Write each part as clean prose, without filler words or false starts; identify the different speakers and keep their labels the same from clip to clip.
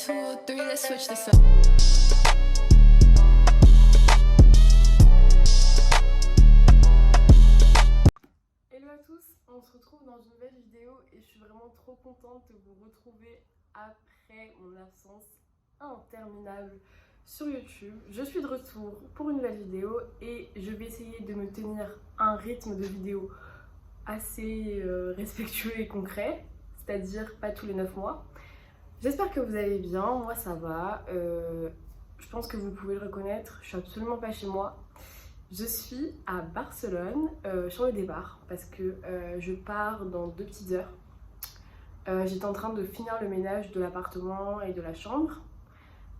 Speaker 1: 2, 3, let's switch this up.
Speaker 2: Hello à tous, on se retrouve dans une nouvelle vidéo et je suis vraiment trop contente de vous retrouver après mon absence interminable sur YouTube. Je suis de retour pour une nouvelle vidéo et je vais essayer de me tenir un rythme de vidéo assez respectueux et concret, c'est-à-dire pas tous les 9 mois. J'espère que vous allez bien, moi ça va. Je pense que vous pouvez le reconnaître, je suis absolument pas chez moi. Je suis à Barcelone sur le départ parce que je pars dans 2 petites heures. J'étais en train de finir le ménage de l'appartement et de la chambre.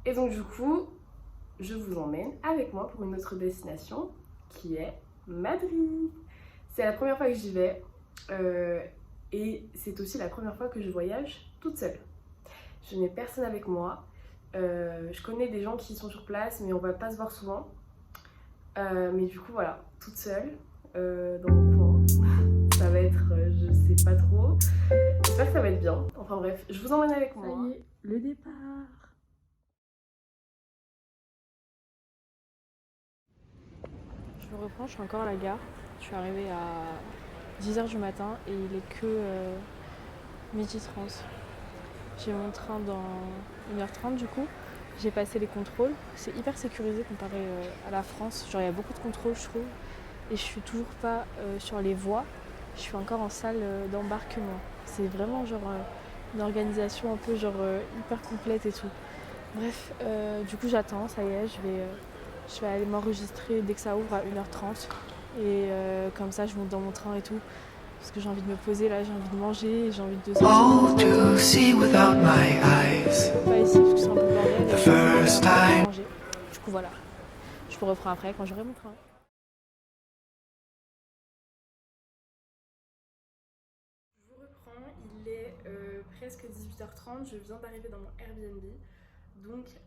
Speaker 2: Et donc du coup, je vous emmène avec moi pour une autre destination qui est Madrid. C'est la première fois que j'y vais et c'est aussi la première fois que je voyage toute seule. Je n'ai personne avec moi. Je connais des gens qui sont sur place mais on va pas se voir souvent. Mais du coup voilà, toute seule dans mon coin. Ça va être, je sais pas trop. J'espère que ça va être bien. Enfin bref, je vous emmène avec moi. Ça y est, le départ. Je me reprends, je suis encore à la gare. Je suis arrivée à 10h du matin et il est que 12h30. J'ai mon train dans 1h30 du coup. J'ai passé les contrôles. C'est hyper sécurisé comparé à la France. Genre il y a beaucoup de contrôles je trouve. Et je suis toujours pas sur les voies. Je suis encore en salle d'embarquement. C'est vraiment genre une organisation un peu genre hyper complète et tout. Bref, du coup j'attends, ça y est, je vais aller m'enregistrer dès que ça ouvre à 1h30. Et comme ça je monte dans mon train et tout. Parce que j'ai envie de me poser là, j'ai envie de manger, j'ai envie de sortir. Pas ici parce que c'est un peu bordel. Et manger. Du coup voilà, je vous reprends après quand j'aurai mon train. Je vous reprends, il est presque 18h30, je viens d'arriver dans mon Airbnb. Donc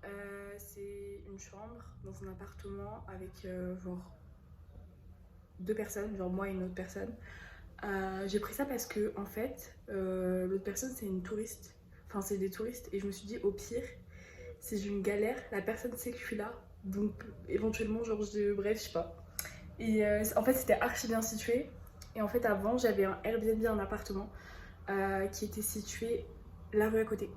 Speaker 2: c'est une chambre dans un appartement avec genre 2 personnes, genre moi et une autre personne. J'ai pris ça parce que en fait l'autre personne c'est une touriste, enfin c'est des touristes et je me suis dit au pire si j'ai une galère la personne sait que je suis là donc éventuellement genre bref je sais pas. Et en fait c'était archi bien situé et en fait avant j'avais un Airbnb, un appartement qui était situé la rue à côté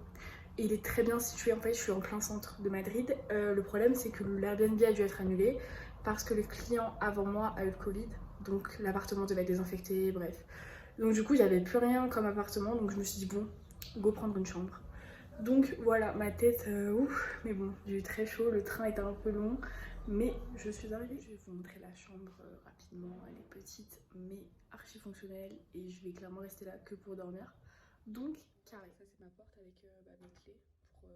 Speaker 2: et il est très bien situé. En fait je suis en plein centre de Madrid. Le problème c'est que l'Airbnb a dû être annulé parce que le client avant moi a eu le Covid. Donc l'appartement devait être désinfecté, bref. Donc du coup j'avais plus rien comme appartement, donc je me suis dit bon, go prendre une chambre. Donc voilà, ma tête, ouf, mais bon, j'ai eu très chaud, le train était un peu long, mais je suis arrivée. Je vais vous montrer la chambre rapidement, elle est petite, mais archi fonctionnelle, et je vais clairement rester là que pour dormir. Donc carré, ça c'est ma porte avec mes clés pour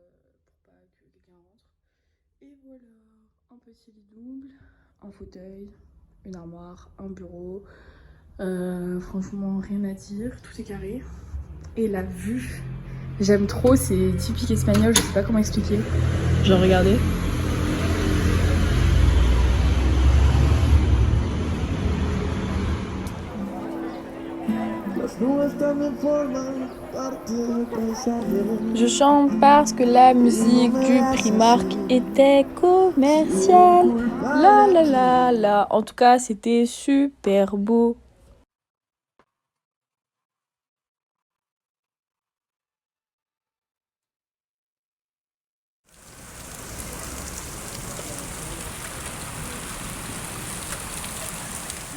Speaker 2: pas que quelqu'un rentre. Et voilà, un petit lit double, un fauteuil, une armoire, un bureau, franchement rien à dire, tout est carré. Et la vue, j'aime trop, c'est typique espagnol, je sais pas comment expliquer. Genre regardez. Je chante parce que la musique du Primark était commerciale. La la la la. En tout cas, c'était super beau.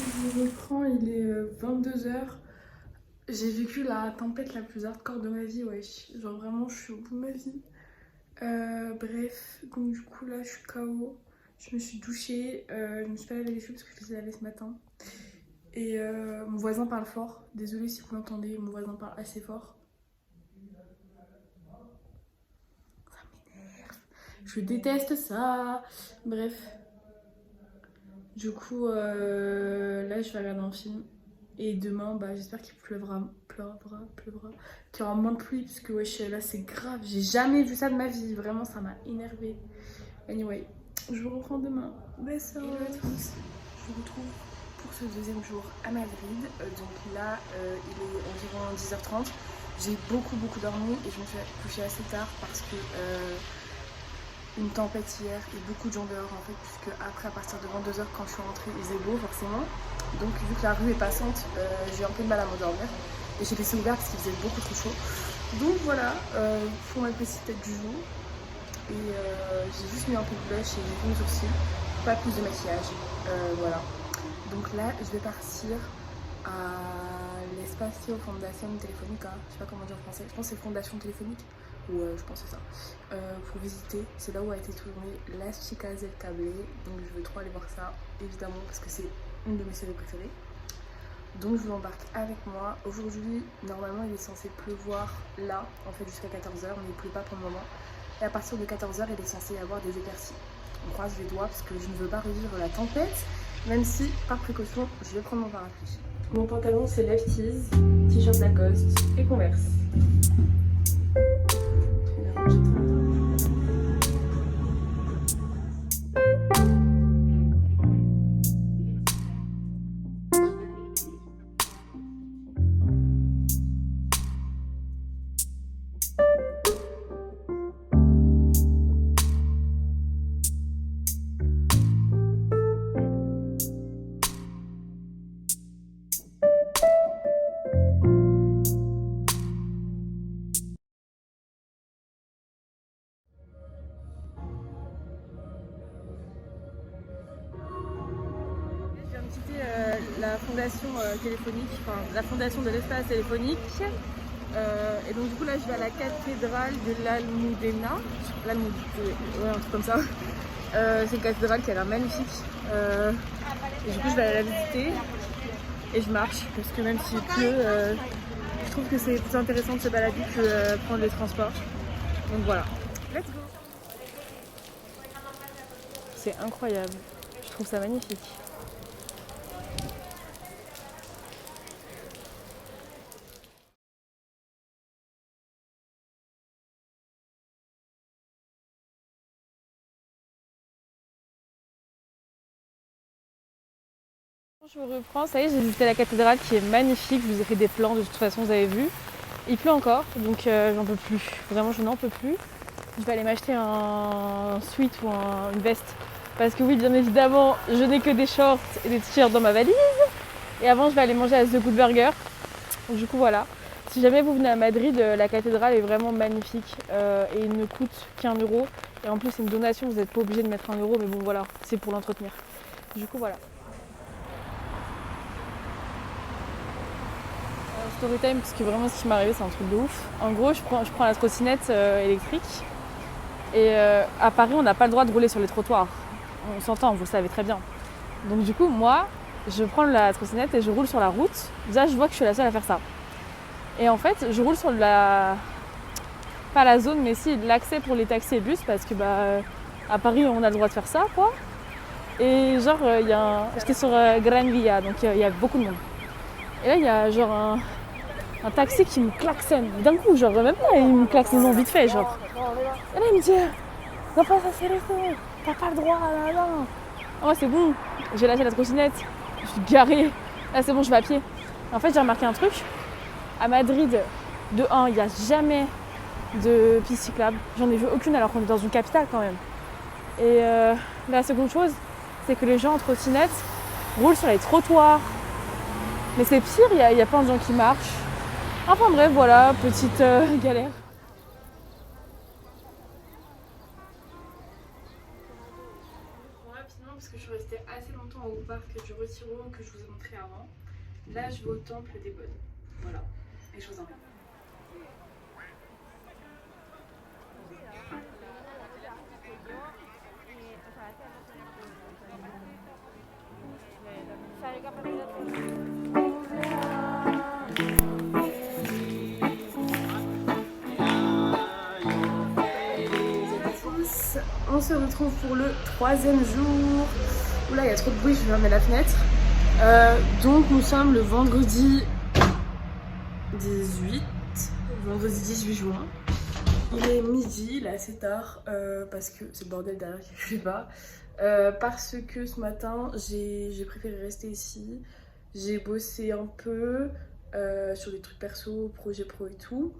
Speaker 2: Je reprends, il est 22h. J'ai vécu la tempête la plus hardcore de ma vie, wesh. Genre vraiment, je suis au bout de ma vie. Bref, donc du coup là, je suis KO. Je me suis douchée, je me suis pas lavé les cheveux parce que je les ai lavés ce matin. Et mon voisin parle fort. Désolée si vous l'entendez, mon voisin parle assez fort. Ça m'énerve. Je déteste ça. Bref. Du coup, là, je vais regarder un film. Et demain, bah, j'espère qu'il pleuvra. Qu'il y aura moins de pluie. Parce que wesh, là, c'est grave. J'ai jamais vu ça de ma vie. Vraiment, ça m'a énervée. Anyway, je vous reprends demain. Bisous. Hello à tous. Je vous retrouve pour ce deuxième jour à Madrid. Donc là, il est environ 10h30. J'ai beaucoup dormi et je me suis couchée assez tard parce que une tempête hier et beaucoup de gens dehors en fait, puisque après à partir de 22h quand je suis rentrée il faisait beau forcément. Donc vu que la rue est passante, j'ai un peu de mal à m'endormir et j'ai laissé ouvert parce qu'il faisait beaucoup trop chaud. Donc voilà, pour ma petite tête du jour. Et j'ai juste mis un peu de blush et j'ai fait mes sourcils, pas plus de maquillage, voilà. Donc là je vais partir à l'Espacio Fondación Telefónica, je sais pas comment dire en français, je pense que c'est Fondation Téléphonique, ou je pense que c'est ça, pour visiter, c'est là où a été tournée Las Chicas del Cable, donc je veux trop aller voir ça, évidemment, parce que c'est une de mes séries préférées. Donc je vous embarque avec moi. Aujourd'hui, normalement il est censé pleuvoir là, en fait jusqu'à 14h, mais il pleut pas pour le moment. Et à partir de 14h, il est censé y avoir des éclaircies. On croise les doigts parce que je ne veux pas revivre la tempête, même si, par précaution, je vais prendre mon parapluie. Mon pantalon, c'est Lefties, t-shirt Lacoste et Converse. La fondation téléphonique, enfin la fondation de l'espace téléphonique. Et donc du coup là je vais à la cathédrale de l'Almudena. Ouais, un truc comme ça. C'est une cathédrale qui a l'air magnifique. Et du coup je vais aller la visiter. Et je marche parce que même s'il pleut, je trouve que c'est plus intéressant de se balader que prendre les transports. Donc voilà. Let's go! C'est incroyable. Je trouve ça magnifique. Je me reprends, ça y est, j'ai visité la cathédrale qui est magnifique, je vous ai fait des plans de toute façon, vous avez vu. Il pleut encore, donc j'en peux plus, vraiment je n'en peux plus. Je vais aller m'acheter un sweat ou une veste, parce que oui, bien évidemment, je n'ai que des shorts et des t-shirts dans ma valise. Et avant, je vais aller manger à The Good Burger, donc du coup voilà. Si jamais vous venez à Madrid, la cathédrale est vraiment magnifique et il ne coûte qu'1 €. Et en plus, c'est une donation, vous n'êtes pas obligé de mettre 1 €, mais bon voilà, c'est pour l'entretenir. Du coup voilà. Story time, parce que vraiment ce qui m'est arrivé c'est un truc de ouf. En gros je prends la trottinette électrique et à Paris on n'a pas le droit de rouler sur les trottoirs. On s'entend, vous le savez très bien. Donc du coup moi je prends la trottinette et je roule sur la route. Déjà je vois que je suis la seule à faire ça. Et en fait je roule sur pas la zone mais si l'accès pour les taxis et bus parce que à Paris on a le droit de faire ça quoi. Et genre j'étais sur Gran Via donc il y a beaucoup de monde. Et là il y a genre un taxi qui me klaxonne. D'un coup, genre, même pas, il me klaxonne vite fait, genre. Et là, il me dit, non, pas ça, c'est resté, t'as pas le droit, là, là. Oh, c'est bon, j'ai lâché la trottinette, je suis garée. Là, c'est bon, je vais à pied. En fait, j'ai remarqué un truc. À Madrid, de 1, il n'y a jamais de piste cyclable. J'en ai vu aucune alors qu'on est dans une capitale quand même. Et la seconde chose, c'est que les gens en trottinette roulent sur les trottoirs. Mais c'est pire, il y a plein de gens qui marchent. Enfin bref, voilà, petite galère. Bon, rapidement, parce que je suis restée assez longtemps au parc du Retiro que je vous ai montré avant. Là, je vais au temple des Godes. Voilà, les choses en règle. On se retrouve pour le 3e jour. Oula, il y a trop de bruit, je vais fermer la fenêtre. Donc nous sommes le vendredi 18 juin. Il est midi, là assez tard, parce que c'est le bordel derrière, je sais pas. Parce que ce matin, j'ai préféré rester ici. J'ai bossé un peu. sur des trucs perso, projet pro et tout.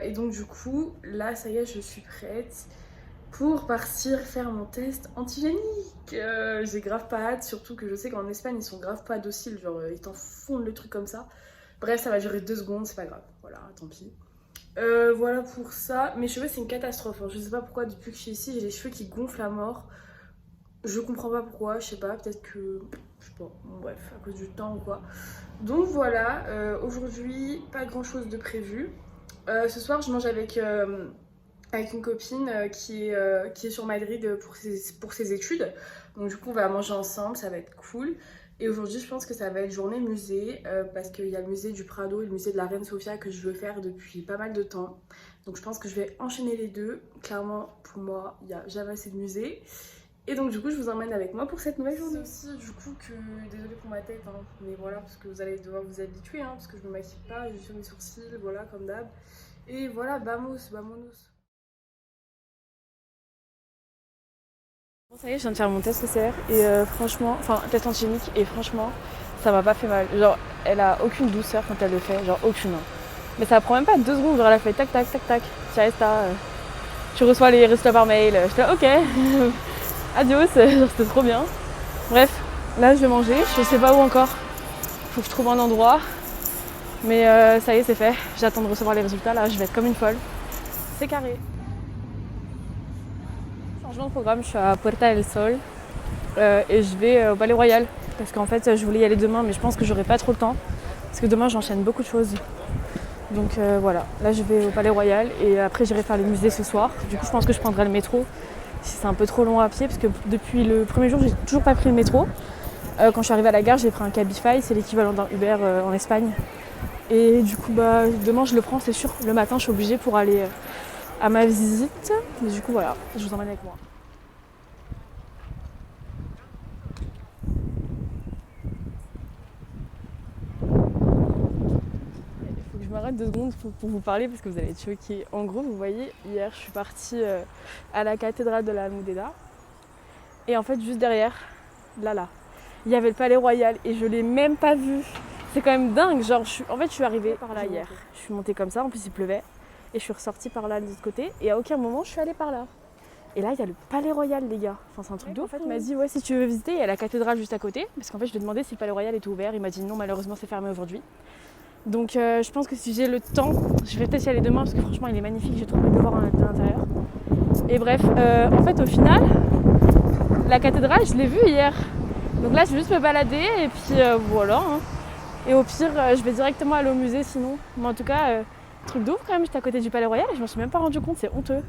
Speaker 2: Et donc du coup, là ça y est, je suis prête pour partir faire mon test antigénique. J'ai grave pas hâte, surtout que je sais qu'en Espagne ils sont grave pas dociles, genre ils t'en fondent le truc comme ça. Bref, ça va durer 2 secondes, c'est pas grave, voilà, tant pis. Voilà pour ça. Mes cheveux c'est une catastrophe, hein. Je sais pas pourquoi depuis que je suis ici j'ai les cheveux qui gonflent à mort. Je comprends pas pourquoi, je sais pas, peut-être que... Je sais pas, bon, bref, à cause du temps ou quoi. Donc voilà, aujourd'hui pas grand chose de prévu. Ce soir je mange avec une copine qui est sur Madrid pour ses études. Donc du coup on va manger ensemble, ça va être cool. Et aujourd'hui je pense que ça va être journée musée parce qu'il y a le musée du Prado et le musée de la Reine Sofia que je veux faire depuis pas mal de temps. Donc je pense que je vais enchaîner les deux. Clairement pour moi il n'y a jamais assez de musées. Et donc du coup je vous emmène avec moi pour cette nouvelle journée. C'est aussi du coup que, désolée pour ma tête, hein, mais voilà parce que vous allez devoir vous habituer, hein, parce que je me maquille pas, j'ai sur mes sourcils, voilà comme d'hab. Et voilà, vamos.
Speaker 3: Bon, ça y est, je viens de faire mon test PCR et franchement, enfin test antigénique et franchement, ça m'a pas fait mal. Genre, elle a aucune douceur quand elle le fait, genre aucune. Hein. Mais ça prend même pas 2 secondes, genre elle a fait tac tac tac tac. Tu restes là, tu reçois les résultats par mail. J'étais là, ok, adios, genre c'était trop bien. Bref, là je vais manger, je sais pas où encore. Faut que je trouve un endroit. Mais ça y est, c'est fait. J'attends de recevoir les résultats, là je vais être comme une folle. C'est carré. Changement de programme, je suis à Puerta del Sol et je vais au Palais Royal parce qu'en fait je voulais y aller demain mais je pense que j'aurai pas trop le temps parce que demain j'enchaîne beaucoup de choses. Donc voilà, là je vais au Palais Royal et après j'irai faire les musées ce soir. Du coup je pense que je prendrai le métro si c'est un peu trop long à pied parce que depuis le premier jour j'ai toujours pas pris le métro. Quand je suis arrivée à la gare j'ai pris un Cabify, c'est l'équivalent d'un Uber en Espagne. Et du coup bah demain je le prends c'est sûr, le matin je suis obligée pour aller à ma visite. Mais du coup voilà, je vous emmène avec moi. Je m'arrête 2 secondes pour vous parler parce que vous allez être choqués. En gros, vous voyez, hier, je suis partie à la cathédrale de la Almudena. Et en fait, juste derrière, là, il y avait le Palais Royal et je l'ai même pas vu. C'est quand même dingue. Genre, en fait, je suis arrivée par là hier. Je suis montée comme ça, en plus il pleuvait. Et je suis ressortie par là de l'autre côté. Et à aucun moment, je suis allée par là. Et là, il y a le Palais Royal, les gars. Enfin, c'est un truc de ouf. En fait, il m'a dit, ouais, si tu veux visiter, il y a la cathédrale juste à côté. Parce qu'en fait, je lui ai demandé si le Palais Royal était ouvert. Il m'a dit non, malheureusement, c'est fermé aujourd'hui. Donc je pense que si j'ai le temps, je vais peut-être y aller demain parce que franchement il est magnifique, j'ai trop envie de le voir à l'intérieur. Et bref, en fait au final, la cathédrale je l'ai vue hier. Donc là je vais juste me balader et puis voilà. Hein. Et au pire je vais directement aller au musée sinon. Mais en tout cas, truc de ouf quand même, j'étais à côté du Palais Royal et je m'en suis même pas rendu compte, c'est honteux.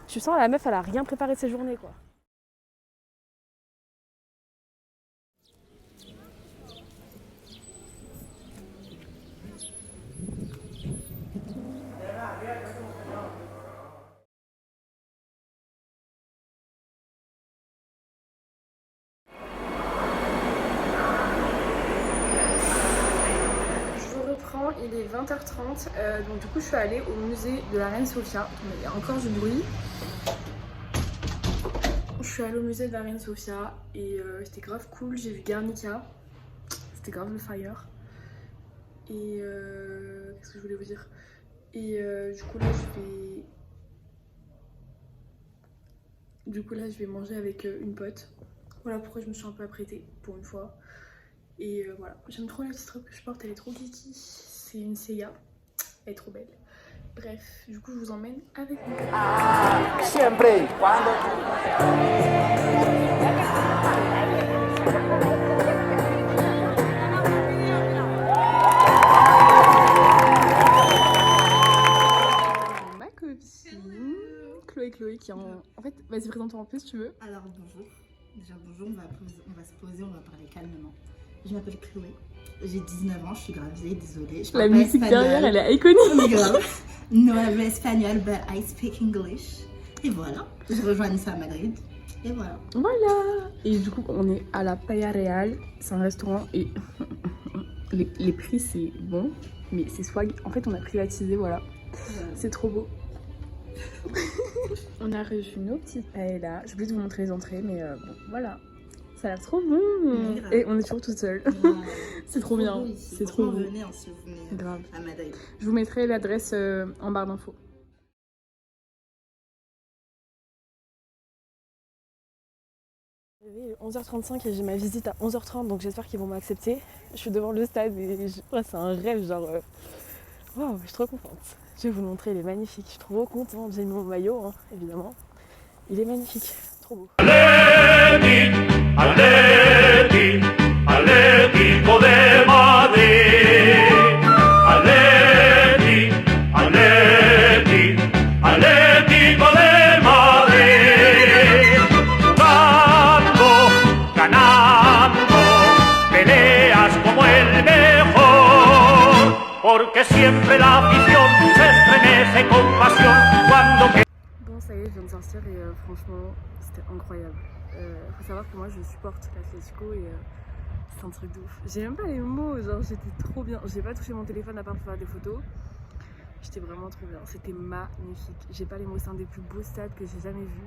Speaker 3: Je sens la meuf elle a rien préparé de ses journées quoi.
Speaker 2: Il est 20h30, donc du coup je suis allée au musée de la Reine Sofia. Il y a encore du bruit. Je suis allée au musée de la Reine Sofia et c'était grave cool. J'ai vu Guernica, c'était grave le fire. Et qu'est-ce que je voulais vous dire? Et du coup là je vais manger avec une pote. Voilà pourquoi je me suis un peu apprêtée pour une fois. Et voilà, j'aime trop la petite robe que je porte, elle est trop kiki. C'est une Seiya, elle est trop belle. Bref, du coup je vous emmène avec moi.
Speaker 4: Siempre cuando
Speaker 2: ma copine Chloé qui est en fait, vas-y présente-toi en plus si tu veux.
Speaker 5: Alors bonjour, déjà bonjour, on va se poser, on va parler calmement. Je m'appelle Chloé, j'ai 19 ans, je suis grave vieille, désolée. Je
Speaker 2: La musique derrière elle est iconique.
Speaker 5: Mais grave. No hablo espagnol, but I speak English. Et voilà, je rejoins ça à Madrid. Et voilà.
Speaker 2: Voilà. Et du coup on est à la Paella Real, c'est un restaurant et les prix c'est bon, mais c'est swag. En fait on a privatisé, voilà. C'est trop beau. On a reçu nos petites paellas. J'ai oublié de vous montrer les entrées, mais bon, voilà.
Speaker 3: Ça a l'air trop bon.
Speaker 5: Grave.
Speaker 3: Et on est toujours toute seule. C'est trop bien.
Speaker 5: beau ici.
Speaker 3: C'est trop beau.
Speaker 5: Venez si vous venez
Speaker 3: Grave.
Speaker 5: à Madrid.
Speaker 3: Je vous mettrai l'adresse en barre d'infos. Il est 11h35 et j'ai ma visite à 11h30, donc j'espère qu'ils vont m'accepter. Je suis devant le stade et c'est un rêve, genre... Waouh, je suis trop contente. Je vais vous le montrer, il est magnifique. Je suis trop contente. J'ai mis mon maillot, hein, évidemment. Il est magnifique, trop beau.
Speaker 6: Atleti, Atleti, Atlético de Madrid. Atleti, Atleti, Atlético de Madrid. Jugando, ganando, peleas como el mejor, porque siempre la afición se estremece con pasión cuando...
Speaker 3: Bon, ça y est, je viens de sortir et franchement, c'était incroyable. Faut savoir que moi je supporte l'Atlético et c'est un truc de ouf. J'ai même pas les mots, genre j'étais trop bien. J'ai pas touché mon téléphone à part pour faire des photos. J'étais vraiment trop bien, c'était magnifique. J'ai pas les mots, c'est un des plus beaux stades que j'ai jamais vu.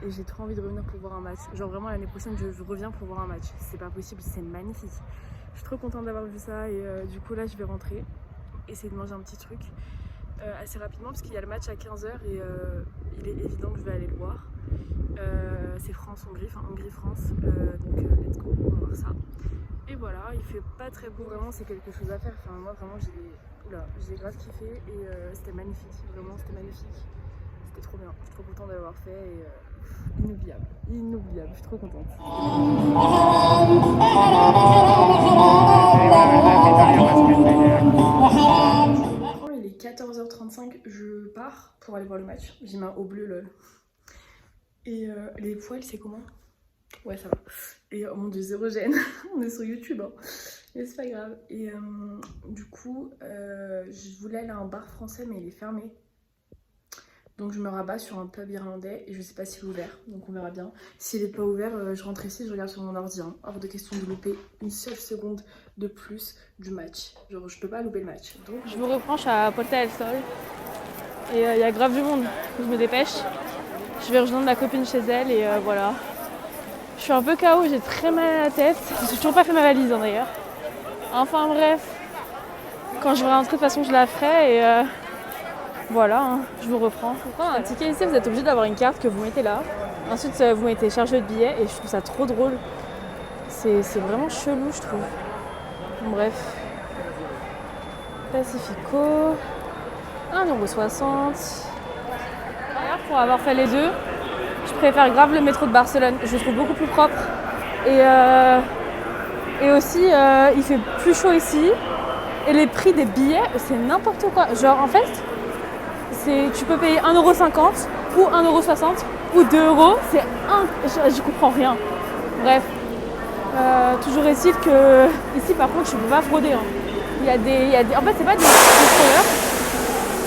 Speaker 3: Et j'ai trop envie de revenir pour voir un match. Genre vraiment l'année prochaine je reviens pour voir un match. C'est pas possible, c'est magnifique. Je suis trop contente d'avoir vu ça et du coup là je vais rentrer, essayer de manger un petit truc. Assez rapidement parce qu'il y a le match à 15h et il est évident que je vais aller le voir. C'est France-Hongrie, enfin Hongrie-France, donc let's go, on va voir ça. Et voilà, il fait pas très beau, vraiment c'est quelque chose à faire. Enfin moi vraiment j'ai grave kiffé et c'était magnifique, vraiment c'était magnifique. C'était trop bien, je suis trop contente de l'avoir fait et inoubliable, inoubliable, je suis trop contente. Il est 14h35, je pars pour aller voir le match. J'ai ma haut bleu lol. Et les poils c'est comment? Ouais ça va. Et oh mon dieu zéro gêne, on est sur YouTube hein. Mais c'est pas grave. Et du coup je voulais aller à un bar français mais il est fermé. Donc je me rabats sur un pub irlandais et je sais pas s'il est ouvert, donc on verra bien. S'il est pas ouvert, je rentre ici, je regarde sur mon ordi. Hein. Hors de question de louper une seule seconde de plus du match. Genre je peux pas louper le match. Donc je vous reprends, je suis à Puerta del Sol. Et il y a grave du monde, je me dépêche. Je vais rejoindre ma copine chez elle et voilà. Je suis un peu KO, j'ai très mal à la tête. J'ai toujours pas fait ma valise hein, d'ailleurs. Enfin bref, quand je vais rentrer de toute façon je la ferai et... Voilà, hein, je vous reprends. Pour prendre un ticket ici, vous êtes obligé d'avoir une carte que vous mettez là. Ensuite, vous mettez chargeur de billets et je trouve ça trop drôle. C'est vraiment chelou, je trouve. Bon, bref. Pacifico. 1,60€. D'ailleurs, pour avoir fait les deux, je préfère grave le métro de Barcelone. Je le trouve beaucoup plus propre. Et aussi, il fait plus chaud ici. Et les prix des billets, c'est n'importe quoi. Genre, en fait... tu peux payer 1,50€ ou 1,60€ ou 2€, je comprends rien. Bref, toujours est-il que ici par contre je peux pas frauder. Hein. En fait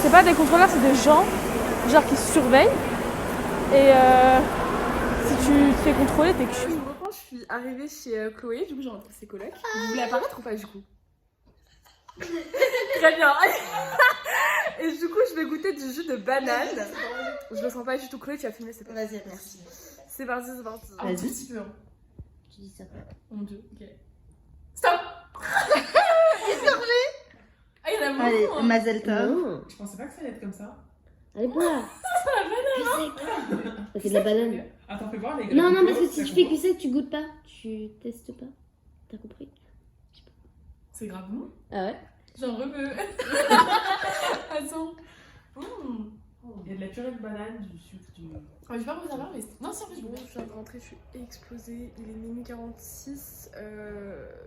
Speaker 3: c'est pas des contrôleurs, c'est des gens genre qui surveillent et si tu te fais contrôler t'es cuit. Je suis arrivée chez Chloé, du coup j'ai rencontré ses colocs. Vous voulez apparaître ou pas du coup? Très bien. Et du coup, je vais goûter du jus de banane. Je le sens pas du tout. Chloé, tu as filmé, c'est pas.
Speaker 5: Vas-y, merci.
Speaker 3: C'est parti, c'est parti.
Speaker 5: Vas-y.
Speaker 2: Un petit peu.
Speaker 5: Tu dis ça.
Speaker 2: Mon dieu, ok. Stop. Ah, il y en a beaucoup.
Speaker 5: Allez,
Speaker 2: Hein.
Speaker 5: Mazel Tov.
Speaker 2: Je pensais pas que ça allait être comme ça.
Speaker 7: Allez, bois. C'est de la banane.
Speaker 2: Attends, fais voir les
Speaker 7: Non, non, parce que si tu fais que ça, tu goûtes pas. Tu testes pas. T'as compris?
Speaker 2: C'est grave bon.
Speaker 7: Ah ouais?
Speaker 2: J'en veux. Attends. Il y a de la purée de banane, du sucre, du... Ah, je vais pas vous savoir, mais... Non, c'est en fait, je viens de rentrer, je suis explosée. Il est minuit 46.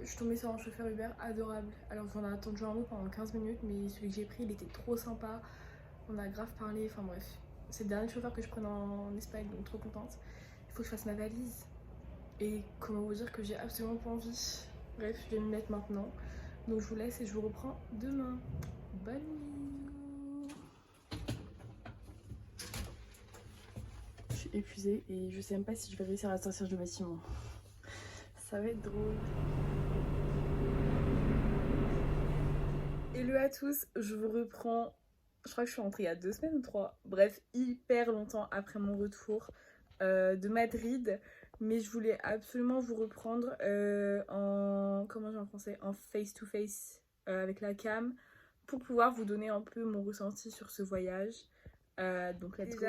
Speaker 2: Je suis tombée sur un chauffeur Uber adorable. Alors, j'en ai attendu un autre pendant 15 minutes, mais celui que j'ai pris, il était trop sympa. On a grave parlé, enfin bref. C'est le dernier chauffeur que je prenne en Espagne, donc trop contente. Il faut que je fasse ma valise. Et comment vous dire que j'ai absolument pas envie. Bref, je vais me mettre maintenant. Donc je vous laisse et je vous reprends demain. Bonne nuit. Je suis épuisée et je sais même pas si je vais réussir à sortir du bâtiment. Ça va être drôle. Hello à tous, je vous reprends. Je crois que je suis rentrée il y a 2 semaines ou 3. Bref, hyper longtemps après mon retour de Madrid. mais je voulais absolument vous reprendre comment dire en français, en face to face avec la cam pour pouvoir vous donner un peu mon ressenti sur ce voyage. Donc let's go.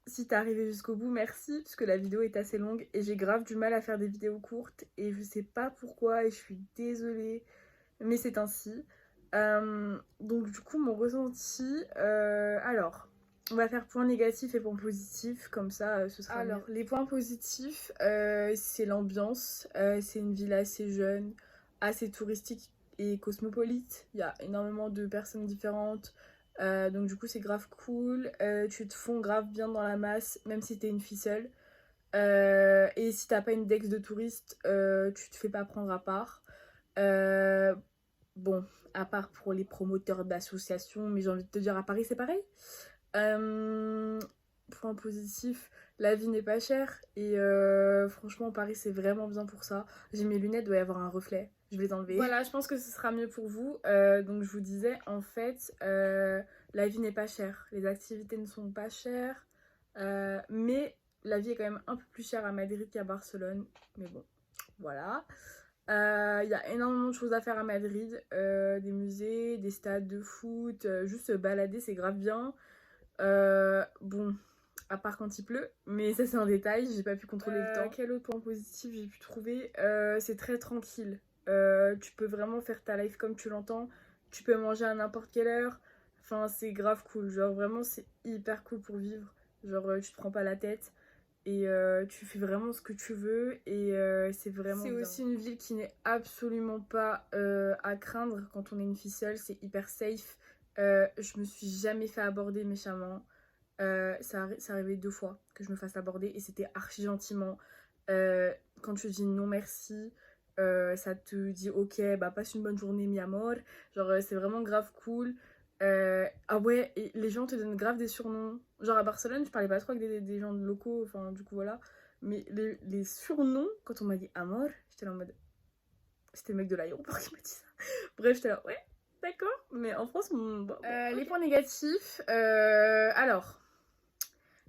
Speaker 2: Si t'es arrivé jusqu'au bout, merci, parce que la vidéo est assez longue et j'ai grave du mal à faire des vidéos courtes et je sais pas pourquoi et je suis désolée, mais c'est ainsi. Donc du coup mon ressenti, alors on va faire points négatifs et points positifs, comme ça ce sera mieux. Les points positifs, c'est l'ambiance, c'est une ville assez jeune, assez touristique et cosmopolite, il y a énormément de personnes différentes, donc du coup c'est grave cool, tu te fonds grave bien dans la masse, même si t'es une fille seule, et si t'as pas une dex de touriste, tu te fais pas prendre à part. Bon, à part pour les promoteurs d'associations, mais j'ai envie de te dire à Paris c'est pareil. Point positif, la vie n'est pas chère et franchement Paris c'est vraiment bien pour ça. J'ai mes lunettes, doit y avoir un reflet, je vais les enlever. Voilà, je pense que ce sera mieux pour vous. Donc je vous disais en fait, la vie n'est pas chère, les activités ne sont pas chères, mais la vie est quand même un peu plus chère à Madrid qu'à Barcelone, mais bon, voilà. Il y a énormément de choses à faire à Madrid, des musées, des stades de foot, juste se balader c'est grave bien. Bon, à part quand il pleut, mais ça c'est un détail, j'ai pas pu contrôler le temps. Quel autre point positif j'ai pu trouver, c'est très tranquille, tu peux vraiment faire ta life comme tu l'entends, tu peux manger à n'importe quelle heure, enfin c'est grave cool, genre vraiment c'est hyper cool pour vivre, genre tu te prends pas la tête. Et tu fais vraiment ce que tu veux et c'est vraiment bien. C'est aussi une ville qui n'est absolument pas à craindre quand on est une fille seule, c'est hyper safe. Je me suis jamais fait aborder méchamment. Ça arrivait 2 fois que je me fasse aborder et c'était archi gentiment. Quand tu dis non merci, ça te dit ok, bah passe une bonne journée mi amor. Genre c'est vraiment grave cool. Ah ouais, et les gens te donnent grave des surnoms. Genre à Barcelone, je parlais pas trop avec des gens locaux, enfin du coup voilà. Mais les surnoms, quand on m'a dit Amor, j'étais là en mode. C'était le mec de l'aéroport qui m'a dit ça. Bref, j'étais là, ouais, d'accord. Mais en France, bon, les points négatifs. Alors,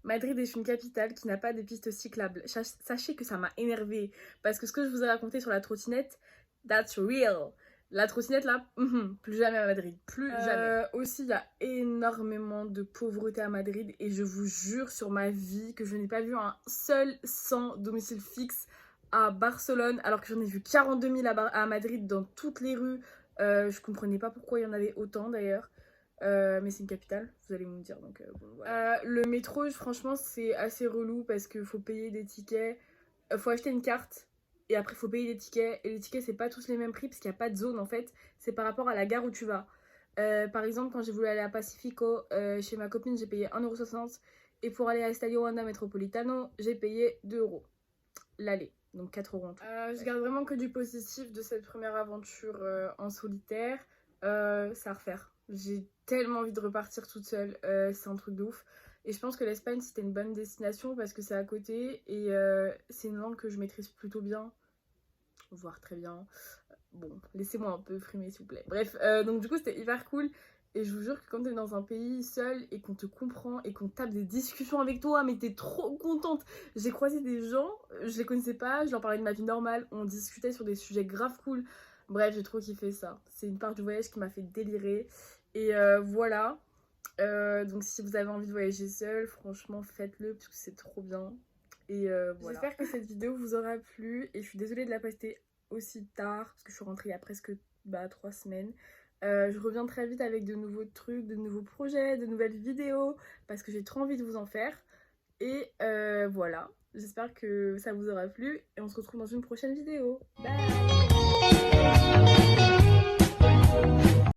Speaker 2: Madrid est une capitale qui n'a pas de pistes cyclables. Sachez que ça m'a énervée. Parce que ce que je vous ai raconté sur la trottinette, that's real. La trottinette là, plus jamais à Madrid, plus jamais. Aussi, il y a énormément de pauvreté à Madrid et je vous jure sur ma vie que je n'ai pas vu un seul sans domicile fixe à Barcelone, alors que j'en ai vu 42 000 à Madrid dans toutes les rues. Je comprenais pas pourquoi il y en avait autant d'ailleurs. Mais c'est une capitale, vous allez me dire. Donc, bon, voilà. Le métro, franchement, c'est assez relou parce qu'il faut payer des tickets, faut acheter une carte. Et après, il faut payer des tickets. Et les tickets, c'est pas tous les mêmes prix parce qu'il n'y a pas de zone en fait. C'est par rapport à la gare où tu vas. Par exemple, quand j'ai voulu aller à Pacifico, chez ma copine, j'ai payé 1,60€. Et pour aller à Estadio Wanda Metropolitano, j'ai payé 2€ l'aller. Donc 4€ en tout. Je garde vraiment que du positif de cette première aventure en solitaire. C'est à refaire. J'ai tellement envie de repartir toute seule. C'est un truc de ouf. Et je pense que l'Espagne c'était une bonne destination parce que c'est à côté et c'est une langue que je maîtrise plutôt bien, voire très bien. Bon, laissez-moi un peu frimer s'il vous plaît. Bref, donc du coup c'était hyper cool et je vous jure que quand t'es dans un pays seul et qu'on te comprend et qu'on tape des discussions avec toi, mais t'es trop contente. J'ai croisé des gens, je les connaissais pas, je leur parlais de ma vie normale, on discutait sur des sujets grave cool. Bref, j'ai trop kiffé ça. C'est une part du voyage qui m'a fait délirer et voilà. Donc si vous avez envie de voyager seul, franchement faites-le parce que c'est trop bien. Et voilà. J'espère que cette vidéo vous aura plu et je suis désolée de la poster aussi tard parce que je suis rentrée il y a presque 3 semaines. Je reviens très vite avec de nouveaux trucs, de nouveaux projets, de nouvelles vidéos parce que j'ai trop envie de vous en faire. Et voilà, j'espère que ça vous aura plu et on se retrouve dans une prochaine vidéo. Bye.